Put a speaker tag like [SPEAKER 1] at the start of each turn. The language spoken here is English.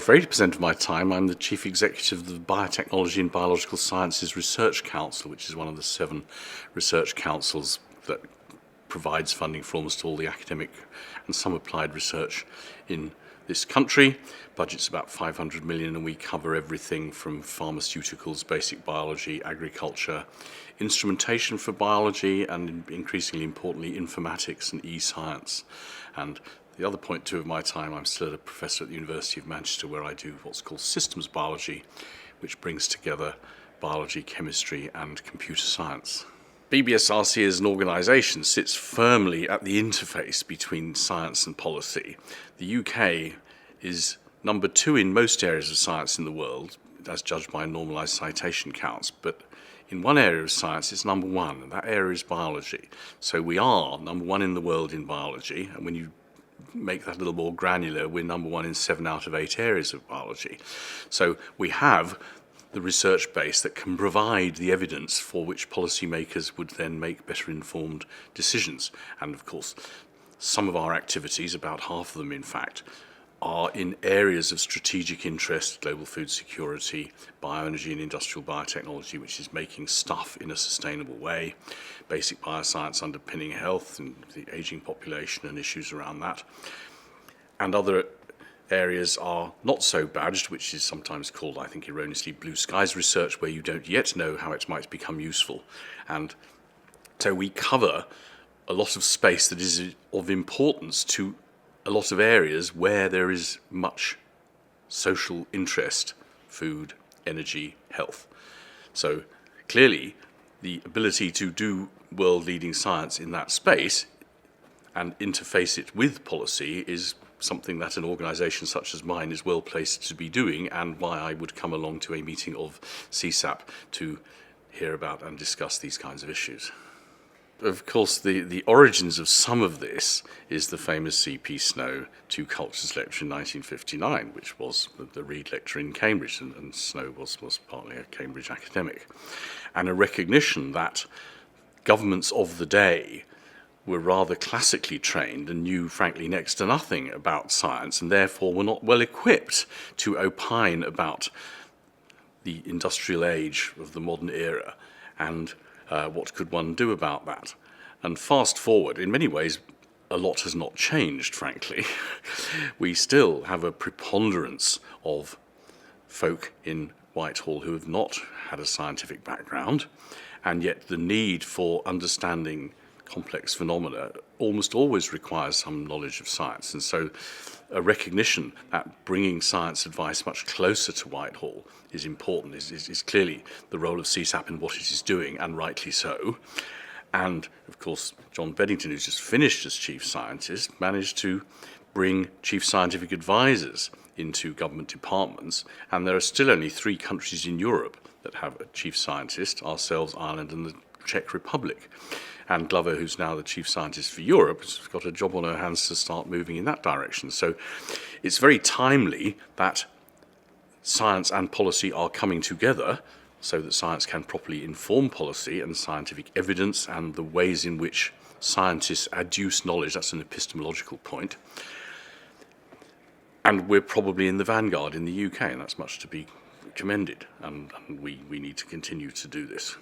[SPEAKER 1] For 80% of my time, I'm the Chief Executive of the Biotechnology and Biological Sciences Research Council, which is one of the 7 research councils that provides funding for almost all the academic and some applied research in this country. Budget's about 500 million, and we cover everything from pharmaceuticals, basic biology, agriculture, instrumentation for biology, and increasingly importantly, informatics and e-science. And the other point too of my time, I'm still a professor at the University of Manchester, where I do what's called systems biology, which brings together biology, chemistry, and computer science. BBSRC as an organisation sits firmly at the interface between science and policy. The UK is number 2 in most areas of science in the world, as judged by normalised citation counts, but in one area of science it's number 1, and that area is biology. So we are number 1 in the world in biology, and when you make that a little more granular, we're number 1 in 7 out of 8 areas of biology. So we have the research base that can provide the evidence for which policymakers would then make better informed decisions. And of course, some of our activities, about half of them in fact, are in areas of strategic interest: global food security, bioenergy and industrial biotechnology, which is making stuff in a sustainable way, basic bioscience underpinning health and the aging population and issues around that. And other areas are not so badged, which is sometimes called, I think erroneously, blue skies research, where you don't yet know how it might become useful. And so we cover a lot of space that is of importance to a lot of areas where there is much social interest: food, energy, health. So clearly the ability to do world-leading science in that space and interface it with policy is something that an organisation such as mine is well placed to be doing, and why I would come along to a meeting of CSAP to hear about and discuss these kinds of issues. Of course, the origins of some of this is the famous C.P.Snow Two Cultures lecture in 1959, which was the Reed lecture in Cambridge, and Snow was partly a Cambridge academic, and a recognition that governments of the day were rather classically trained and knew, frankly, next to nothing about science, and therefore were not well equipped to opine about the industrial age of the modern era and what could one do about that. And fast forward, in many ways, a lot has not changed, frankly. We still have a preponderance of folk in Whitehall who have not had a scientific background, and yet the need for understanding complex phenomena almost always requires some knowledge of science. And so a recognition that bringing science advice much closer to Whitehall is important, is clearly the role of CSAP in what it is doing, and rightly so. And of course, John Beddington, who's just finished as chief scientist, managed to bring chief scientific advisors into government departments, and there are still only 3 countries in Europe that have a chief scientist: ourselves, Ireland and the Czech Republic. And Glover, who's now the chief scientist for Europe, has got a job on her hands to start moving in that direction. So it's very timely that science and policy are coming together so that science can properly inform policy, and scientific evidence and the ways in which scientists adduce knowledge. That's an epistemological point. And we're probably in the vanguard in the UK, and that's much to be commended. And we need to continue to do this.